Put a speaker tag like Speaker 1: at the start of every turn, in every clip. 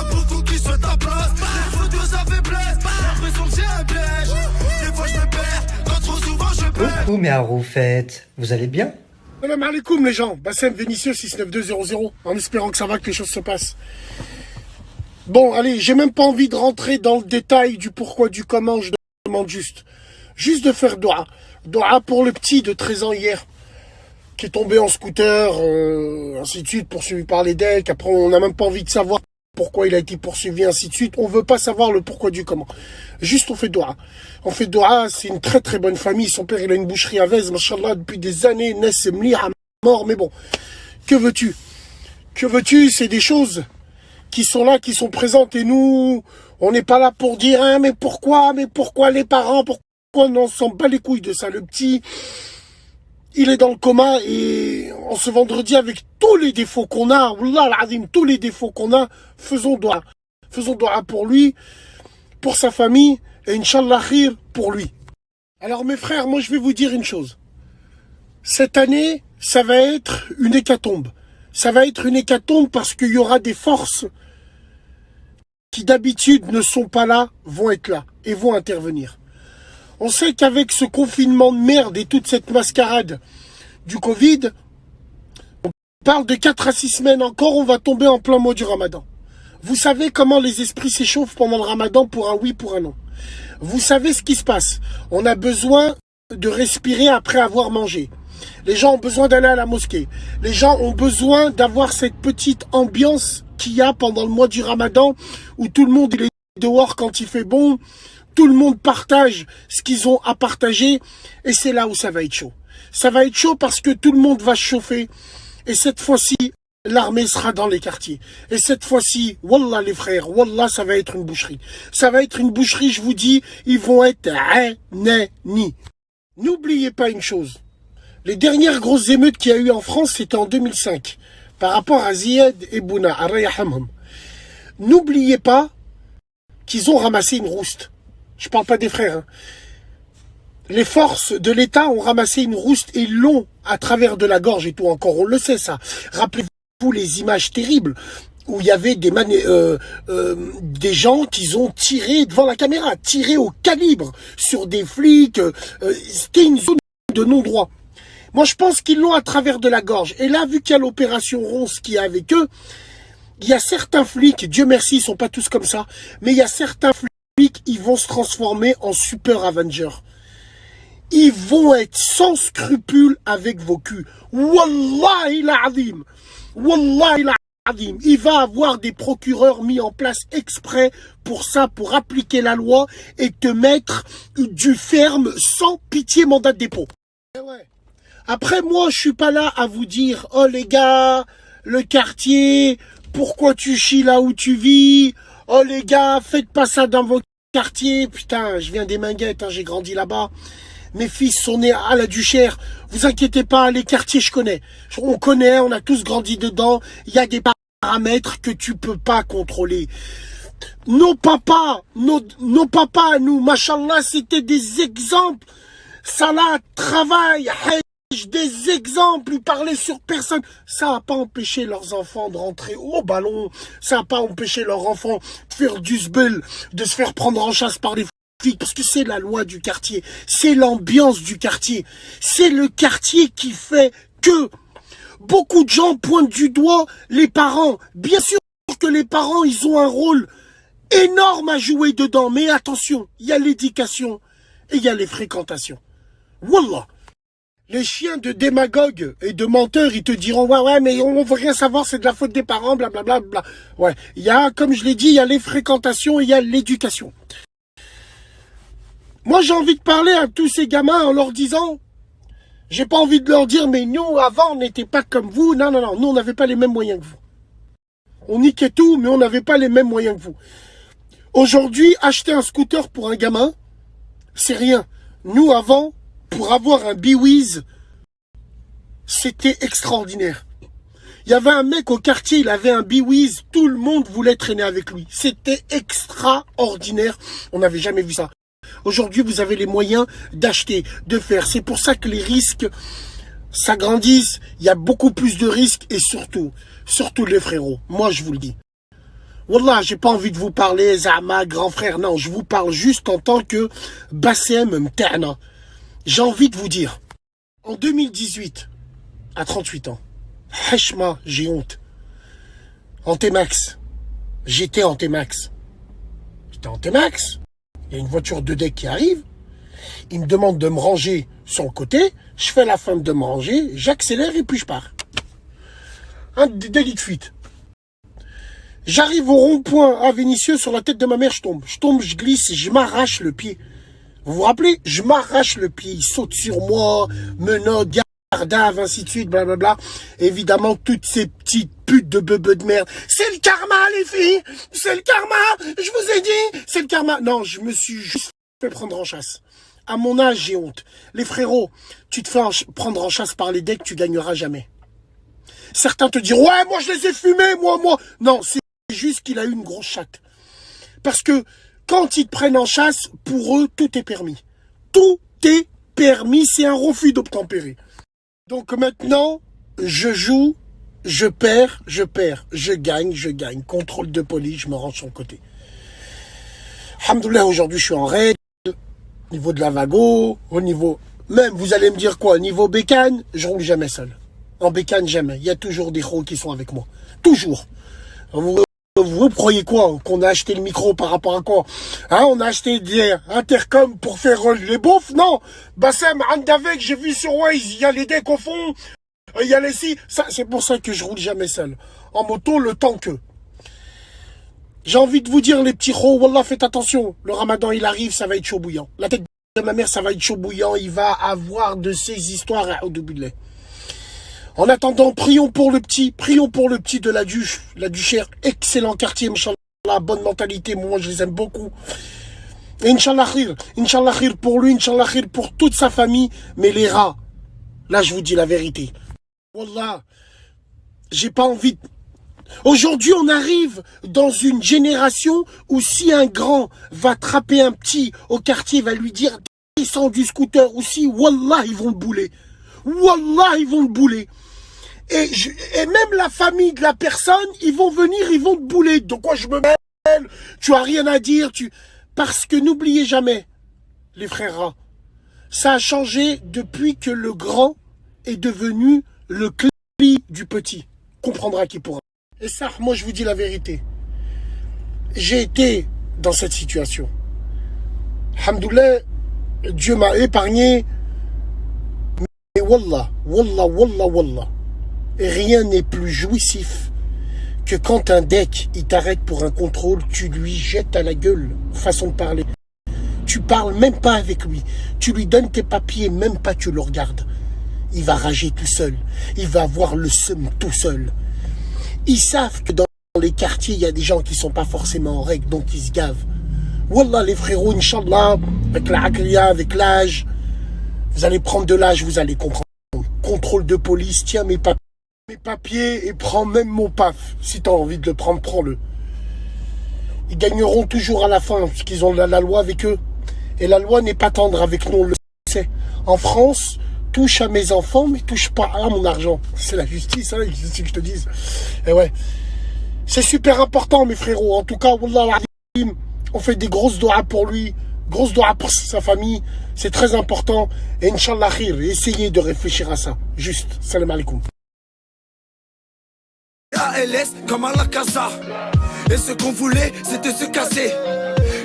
Speaker 1: pas beaucoup qui souhaitent ta place. Les photos ça fait plaisir, l'impression que j'ai un piège. Des fois je me perds, quand trop souvent je perds.
Speaker 2: Coucou mes Haroufettes, vous allez bien?
Speaker 3: Salam alaikum les gens, Bassem Vénitieux 69200, en espérant que ça va, que les choses se passent. Bon, allez, j'ai même pas envie de rentrer dans le détail du pourquoi, du comment, je demande juste de faire doua. Doua pour le petit de 13 ans hier, qui est tombé en scooter, ainsi de suite, poursuivi par les decks. Après, on n'a même pas envie de savoir pourquoi il a été poursuivi, ainsi de suite. On veut pas savoir le pourquoi du comment. Juste, on fait doua. On fait doua, c'est une très très bonne famille. Son père, il a une boucherie à Vez, machallah, depuis des années. Ness Mliha, mort, mais bon. Que veux-tu? Que veux-tu? C'est des choses qui sont là, qui sont présentes. Et nous, on n'est pas là pour dire, hein, mais pourquoi les parents, pourquoi on s'en bat les couilles de ça. Le petit, il est dans le coma et en ce vendredi, avec tous les défauts qu'on a, Wallah al-Azim, tous les défauts qu'on a, faisons doua. Faisons doua pour lui, pour sa famille et Inch'Allah khir pour lui. Alors mes frères, moi je vais vous dire une chose. Cette année, ça va être une hécatombe. Ça va être une hécatombe parce qu'il y aura des forces qui d'habitude ne sont pas là, vont être là et vont intervenir. On sait qu'avec ce confinement de merde et toute cette mascarade du Covid, on parle de 4 à 6 semaines encore, on va tomber en plein mois du Ramadan. Vous savez comment les esprits s'échauffent pendant le Ramadan pour un oui, pour un non. Vous savez ce qui se passe. On a besoin de respirer après avoir mangé. Les gens ont besoin d'aller à la mosquée. Les gens ont besoin d'avoir cette petite ambiance qu'il y a pendant le mois du Ramadan où tout le monde il est dehors quand il fait bon. Tout le monde partage ce qu'ils ont à partager et c'est là où ça va être chaud. Ça va être chaud parce que tout le monde va chauffer et cette fois-ci, l'armée sera dans les quartiers. Et cette fois-ci, Wallah les frères, Wallah ça va être une boucherie. Ça va être une boucherie, je vous dis, ils vont être ni. N'oubliez pas une chose. Les dernières grosses émeutes qu'il y a eu en France, c'était en 2005. Par rapport à Ziad et Bouna, à Raya Hamam. N'oubliez pas qu'ils ont ramassé une rouste. Je parle pas des frères. Hein. Les forces de l'État ont ramassé une rouste et l'ont à travers de la gorge et tout encore. On le sait ça. Rappelez-vous les images terribles où il y avait des gens qui ont tiré devant la caméra, tiré au calibre sur des flics. C'était une zone de non-droit. Moi, je pense qu'ils l'ont à travers de la gorge. Et là, vu qu'il y a l'opération Ronce qui est avec eux, il y a certains flics, Dieu merci, ils sont pas tous comme ça, mais il y a certains flics, ils vont se transformer en super Avengers. Ils vont être sans scrupules avec vos culs. Wallahi l'azim. Wallahi l'azim. Il va avoir des procureurs mis en place exprès pour ça, pour appliquer la loi et te mettre du ferme sans pitié mandat de dépôt. Et ouais. Après, moi, je suis pas là à vous dire, oh les gars, le quartier, pourquoi tu chies là où tu vis? Oh les gars, faites pas ça dans vos quartiers. Putain, je viens des Minguettes, hein, j'ai grandi là-bas. Mes fils sont nés à la Duchère. Vous inquiétez pas, les quartiers, je connais. On connaît, on a tous grandi dedans. Il y a des paramètres que tu peux pas contrôler. Nos papas à nous, machallah, c'était des exemples. Salah, travail, des exemples, ils parlaient sur personne. Ça n'a pas empêché leurs enfants de rentrer au ballon. Ça n'a pas empêché leurs enfants de faire du sbel, de se faire prendre en chasse par les flics. Parce que c'est la loi du quartier. C'est l'ambiance du quartier. C'est le quartier qui fait que beaucoup de gens pointent du doigt les parents. Bien sûr que les parents, ils ont un rôle énorme à jouer dedans. Mais attention, il y a l'éducation et il y a les fréquentations. Wallah. Les chiens de démagogues et de menteurs, ils te diront ouais mais on veut rien savoir, c'est de la faute des parents, blablabla. Bla, bla. Ouais, il y a, comme je l'ai dit, il y a les fréquentations et il y a l'éducation. Moi j'ai envie de parler à tous ces gamins en leur disant, j'ai pas envie de leur dire mais nous avant on n'était pas comme vous, non, nous on n'avait pas les mêmes moyens que vous. On niquait tout mais on n'avait pas les mêmes moyens que vous. Aujourd'hui, acheter un scooter pour un gamin, c'est rien. Nous avant, pour avoir un Biwiz, c'était extraordinaire. Il y avait un mec au quartier, il avait un Biwiz, tout le monde voulait traîner avec lui. C'était extraordinaire, on n'avait jamais vu ça. Aujourd'hui, vous avez les moyens d'acheter, de faire. C'est pour ça que les risques s'agrandissent. Il y a beaucoup plus de risques et surtout les frérots, moi je vous le dis. Wallah, j'ai pas envie de vous parler, Zama, grand frère. Non, je vous parle juste en tant que Bassem Mta'na. J'ai envie de vous dire, en 2018, à 38 ans, Heshma, j'ai honte. En T-Max. J'étais en T-Max. J'étais en T-Max. Il y a une voiture de deck qui arrive. Il me demande de me ranger sur le côté. Je fais la fin de me ranger. J'accélère et puis je pars. Un délit de fuite. J'arrive au rond-point à Vénissieux, sur la tête de ma mère, je tombe. Je tombe, je glisse, je m'arrache le pied. Vous vous rappelez? Je m'arrache le pied. Il saute sur moi, menotte, gardave, ainsi de suite, blablabla. Évidemment, toutes ces petites putes de bebe de merde. C'est le karma, les filles! C'est le karma! Je vous ai dit! C'est le karma! Non, je me suis juste fait prendre en chasse. À mon âge, j'ai honte. Les frérots, tu te fais prendre en chasse par les decks, tu gagneras jamais. Certains te diront, ouais, moi je les ai fumés, moi. Non, c'est juste qu'il a eu une grosse chatte. Parce que quand ils te prennent en chasse, pour eux, tout est permis. Tout est permis, c'est un refus d'obtempérer. Donc maintenant, je joue, je perds, je gagne. Contrôle de police, je me range sur le côté. Alhamdoulilah, aujourd'hui je suis en règle. Au niveau de la vago, au niveau... Même, vous allez me dire quoi? Au niveau bécane, je roule jamais seul. En bécane, jamais. Il y a toujours des gros qui sont avec moi. Toujours. Vous croyez quoi? Qu'on a acheté le micro par rapport à quoi? Hein, on a acheté des intercoms pour faire les beaufs? Non. Bassem, Andavek, j'ai vu sur Waze, il y a les decks au fond, il y a les si. C'est pour ça que je roule jamais seul. En moto, le temps que. J'ai envie de vous dire, les petits gros, wallah, faites attention. Le ramadan, il arrive, ça va être chaud bouillant. La tête de ma mère, ça va être chaud bouillant. Il va avoir de ces histoires au début de lait. En attendant, prions pour le petit de la Duchère. Excellent quartier, Inch'Allah, bonne mentalité. Moi, je les aime beaucoup. Et Inch'Allah khir pour lui, Inch'Allah khir pour toute sa famille. Mais les rats, là, je vous dis la vérité. Wallah, j'ai pas envie de... Aujourd'hui, on arrive dans une génération où si un grand va attraper un petit au quartier, va lui dire « descends du scooter » ou si, wallah, ils vont le bouler. Wallah, ils vont le bouler. Et même la famille de la personne, ils vont venir, ils vont te bouler. De quoi je me mêle? Tu as rien à dire. Parce que n'oubliez jamais, les frères rats, ça a changé depuis que le grand est devenu le cli du petit. Comprendra qui pourra. Et ça, moi, je vous dis la vérité. J'ai été dans cette situation. Alhamdoulilah, Dieu m'a épargné. Mais wallah, rien n'est plus jouissif que quand un deck, il t'arrête pour un contrôle, tu lui jettes à la gueule, façon de parler. Tu parles même pas avec lui. Tu lui donnes tes papiers, même pas tu le regardes. Il va rager tout seul. Il va avoir le seum tout seul. Ils savent que dans les quartiers, il y a des gens qui sont pas forcément en règle, donc ils se gavent. Wallah, les frérots, Inch'Allah, avec la aklia, avec l'âge, vous allez prendre de l'âge, vous allez comprendre. Contrôle de police, tiens mes papiers et prends même mon paf. Si tu as envie de le prendre, prends-le. Ils gagneront toujours à la fin, parce qu'ils ont la loi avec eux. Et la loi n'est pas tendre avec nous, on le sait. En France, touche à mes enfants, mais touche pas à mon argent. C'est la justice, hein, c'est ce que je te dise. Et ouais. C'est super important, mes frérots. En tout cas, wallah, on fait des grosses doigts pour lui, grosses doigts pour sa famille. C'est très important. Et Inch'Allah khir, essayez de réfléchir à ça. Juste. Salam alaikum.
Speaker 1: ALS comme à la casa. Et ce qu'on voulait, c'était se casser.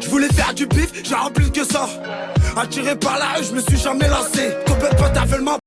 Speaker 1: Je voulais faire du bif, j'ai rempli que ça. Attiré par la rue, je me suis jamais lassé. Complète pas ta